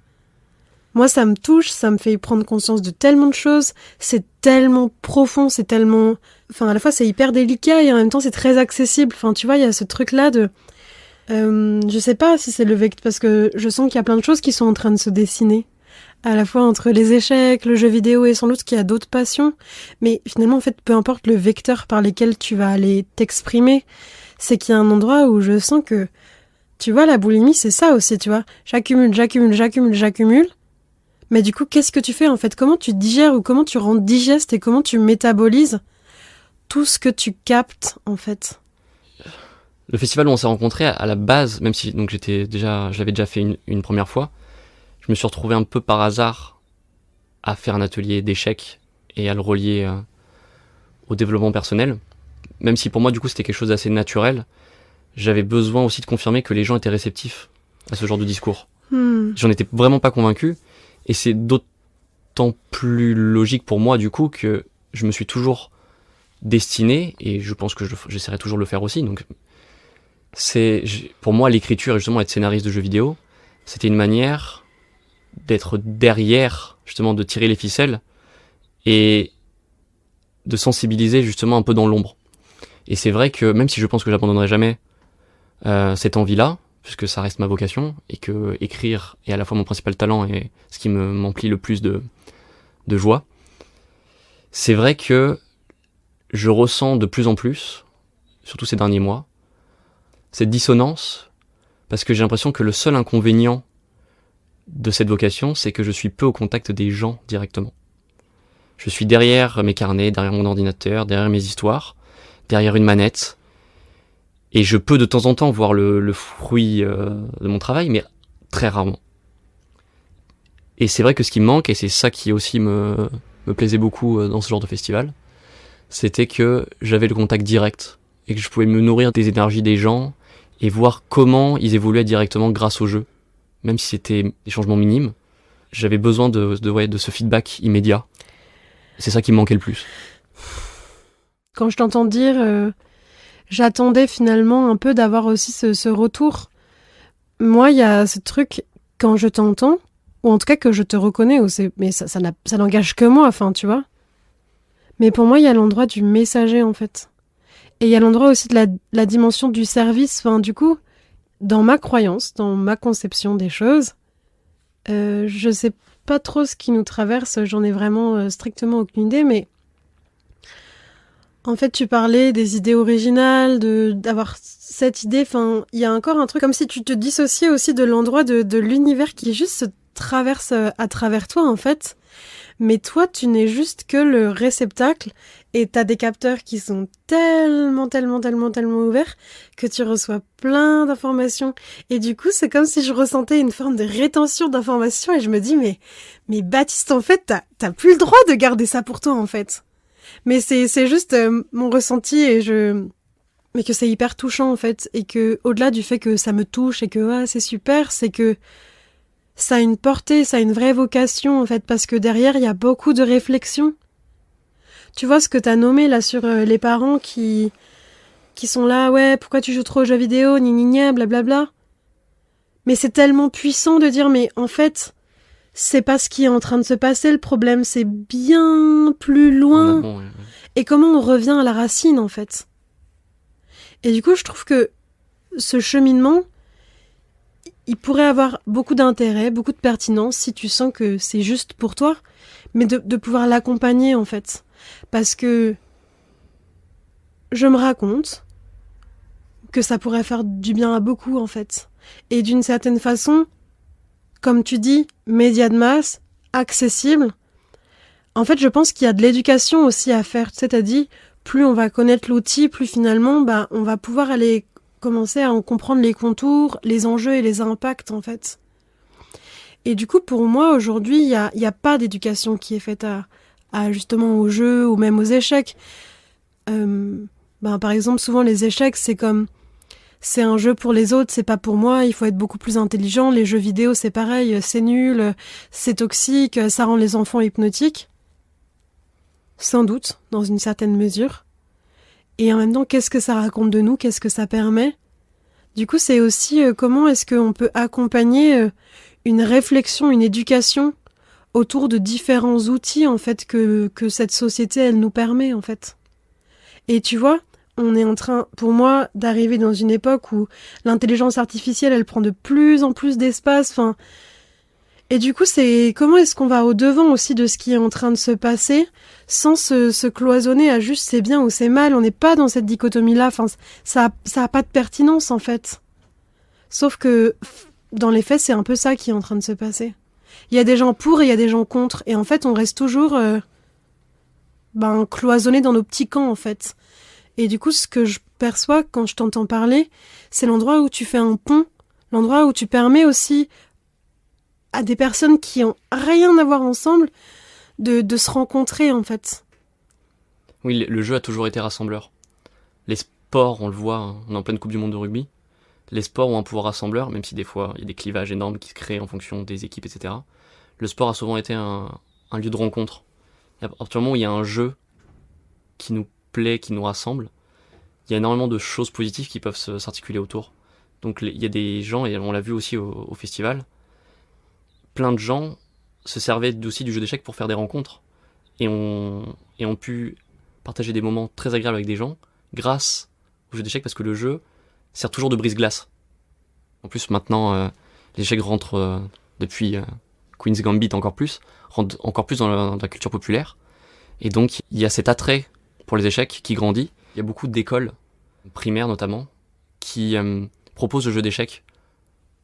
moi, ça me touche, ça me fait prendre conscience de tellement de choses, c'est tellement profond, c'est tellement... Enfin, à la fois, c'est hyper délicat et en même temps, c'est très accessible. Enfin, tu vois, il y a ce truc-là de... je sais pas si c'est le vecteur, parce que je sens qu'il y a plein de choses qui sont en train de se dessiner. À la fois entre les échecs, le jeu vidéo et sans doute qu'il y a d'autres passions. Mais finalement, en fait, peu importe le vecteur par lesquels tu vas aller t'exprimer, c'est qu'il y a un endroit où je sens que, tu vois, la boulimie, c'est ça aussi, tu vois. J'accumule. Mais du coup, qu'est-ce que tu fais, en fait? Comment tu digères ou comment tu rends digeste et comment tu métabolises tout ce que tu captes, en fait? Le festival où on s'est rencontrés, à la base, même si donc j'avais déjà fait une première fois, je me suis retrouvé un peu par hasard à faire un atelier d'échecs et à le relier au développement personnel. Même si pour moi, du coup, c'était quelque chose d'assez naturel, j'avais besoin aussi de confirmer que les gens étaient réceptifs à ce genre de discours. J'en étais vraiment pas convaincu, et c'est d'autant plus logique pour moi, du coup, que je me suis toujours destiné, et je pense que j'essaierai toujours de le faire aussi. Donc, pour moi, l'écriture et justement être scénariste de jeux vidéo, c'était une manière d'être derrière, justement, de tirer les ficelles et de sensibiliser justement un peu dans l'ombre. Et c'est vrai que même si je pense que j'abandonnerai jamais cette envie-là, puisque ça reste ma vocation, et que écrire est à la fois mon principal talent et ce qui m'emplit le plus de joie, c'est vrai que je ressens de plus en plus, surtout ces derniers mois, cette dissonance, parce que j'ai l'impression que le seul inconvénient de cette vocation, c'est que je suis peu au contact des gens directement. Je suis derrière mes carnets, derrière mon ordinateur, derrière mes histoires, derrière une manette, et je peux de temps en temps voir le fruit de mon travail, mais très rarement. Et c'est vrai que ce qui me manque, et c'est ça qui aussi me plaisait beaucoup dans ce genre de festival, c'était que j'avais le contact direct et que je pouvais me nourrir des énergies des gens et voir comment ils évoluaient directement grâce au jeu. Même si c'était des changements minimes, j'avais besoin de ce feedback immédiat. C'est ça qui me manquait le plus. Quand je t'entends dire, j'attendais finalement un peu d'avoir aussi ce retour. Moi, il y a ce truc, quand je t'entends, ou en tout cas que je te reconnais, mais ça n'engage que moi, enfin, tu vois. Mais pour moi, il y a l'endroit du messager, en fait. Et il y a l'endroit aussi de la dimension du service. Enfin, du coup, dans ma croyance, dans ma conception des choses, je sais pas trop ce qui nous traverse, j'en ai vraiment strictement aucune idée, mais en fait, tu parlais des idées originales, d'avoir cette idée, enfin, il y a encore un truc comme si tu te dissociais aussi de l'endroit de l'univers qui juste se traverse à travers toi, en fait. Mais toi, tu n'es juste que le réceptacle et t'as des capteurs qui sont tellement ouverts que tu reçois plein d'informations. Et du coup, c'est comme si je ressentais une forme de rétention d'informations et je me dis, mais Baptiste, en fait, t'as plus le droit de garder ça pour toi, en fait. Mais c'est juste mon ressenti mais que c'est hyper touchant, en fait. Et que, au-delà du fait que ça me touche et que, c'est super, c'est que ça a une portée, ça a une vraie vocation, en fait, parce que derrière, il y a beaucoup de réflexion. Tu vois ce que t'as nommé, là, sur les parents qui sont là, ouais, pourquoi tu joues trop aux jeux vidéo, gna, blablabla. Mais c'est tellement puissant de dire, mais en fait, c'est pas ce qui est en train de se passer, le problème, c'est bien plus loin. Ouais. Et comment on revient à la racine, en fait. Et du coup, je trouve que ce cheminement, il pourrait avoir beaucoup d'intérêt, beaucoup de pertinence si tu sens que c'est juste pour toi, mais de pouvoir l'accompagner, en fait. Parce que je me raconte que ça pourrait faire du bien à beaucoup, en fait. Et d'une certaine façon, comme tu dis, médias de masse, accessible. En fait, je pense qu'il y a de l'éducation aussi à faire. Tu sais, t'as dit, plus on va connaître l'outil, plus finalement, on va pouvoir aller commencer à en comprendre les contours, les enjeux et les impacts, en fait. Et du coup, pour moi, aujourd'hui, il y a pas d'éducation qui est faite à justement aux jeux ou même aux échecs. Par exemple, souvent, les échecs, c'est un jeu pour les autres, c'est pas pour moi, il faut être beaucoup plus intelligent. Les jeux vidéo, c'est pareil, c'est nul, c'est toxique, ça rend les enfants hypnotiques. Sans doute, dans une certaine mesure. Et en même temps, qu'est-ce que ça raconte de nous? Qu'est-ce que ça permet? Du coup, c'est aussi comment est-ce qu'on peut accompagner une réflexion, une éducation autour de différents outils, en fait, que cette société, elle nous permet, en fait. Et tu vois, on est en train, pour moi, d'arriver dans une époque où l'intelligence artificielle, elle prend de plus en plus d'espace, et du coup, c'est comment est-ce qu'on va au-devant aussi de ce qui est en train de se passer sans se cloisonner à juste c'est bien ou c'est mal. On n'est pas dans cette dichotomie-là. Enfin, ça a pas de pertinence, en fait. Sauf que, dans les faits, c'est un peu ça qui est en train de se passer. Il y a des gens pour et il y a des gens contre. Et en fait, on reste toujours cloisonnés dans nos petits camps, en fait. Et du coup, ce que je perçois quand je t'entends parler, c'est l'endroit où tu fais un pont, l'endroit où tu permets aussi à des personnes qui ont rien à voir ensemble de se rencontrer, en fait. Oui, le jeu a toujours été rassembleur. Les sports, on le voit, hein, on est en pleine Coupe du Monde de rugby. Les sports ont un pouvoir rassembleur, même si des fois il y a des clivages énormes qui se créent en fonction des équipes, etc. Le sport a souvent été un lieu de rencontre. Et à partir du moment où il y a un jeu qui nous plaît, qui nous rassemble, il y a énormément de choses positives qui peuvent s'articuler autour. Donc il y a des gens, et on l'a vu aussi au festival, plein de gens se servaient aussi du jeu d'échecs pour faire des rencontres et ont pu partager des moments très agréables avec des gens grâce au jeu d'échecs, parce que le jeu sert toujours de brise-glace. En plus maintenant les échecs rentrent depuis Queen's Gambit rentrent encore plus dans la culture populaire, et donc il y a cet attrait pour les échecs qui grandit. Il y a beaucoup d'écoles primaires notamment qui proposent le jeu d'échecs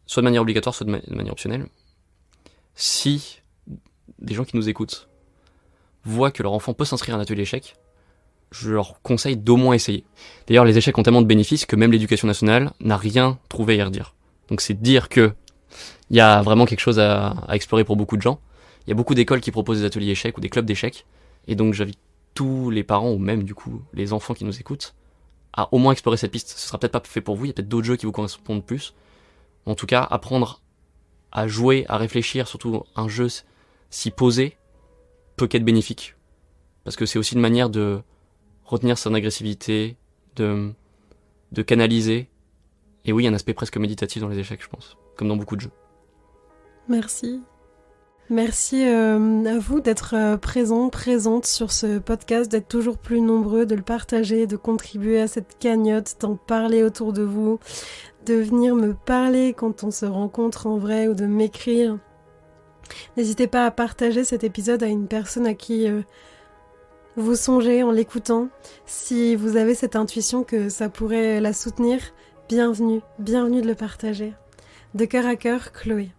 soit de manière obligatoire, soit de manière optionnelle. Si des gens qui nous écoutent voient que leur enfant peut s'inscrire à un atelier échecs, je leur conseille d'au moins essayer. D'ailleurs, les échecs ont tellement de bénéfices que même l'éducation nationale n'a rien trouvé à y redire. Donc c'est dire que il y a vraiment quelque chose à explorer pour beaucoup de gens. Il y a beaucoup d'écoles qui proposent des ateliers échecs ou des clubs d'échecs, et donc j'invite tous les parents, ou même du coup les enfants qui nous écoutent, à au moins explorer cette piste. Ce sera peut-être pas fait pour vous, il y a peut-être d'autres jeux qui vous correspondent plus. En tout cas, apprendre à jouer, à réfléchir, surtout un jeu si posé, peut qu'être bénéfique. Parce que c'est aussi une manière de retenir son agressivité, de canaliser. Et oui, il y a un aspect presque méditatif dans les échecs, je pense, comme dans beaucoup de jeux. Merci. Merci à vous d'être présente sur ce podcast, d'être toujours plus nombreux, de le partager, de contribuer à cette cagnotte, d'en parler autour de vous, de venir me parler quand on se rencontre en vrai ou de m'écrire. N'hésitez pas à partager cet épisode à une personne à qui vous songez en l'écoutant. Si vous avez cette intuition que ça pourrait la soutenir, bienvenue de le partager. De cœur à cœur, Chloé.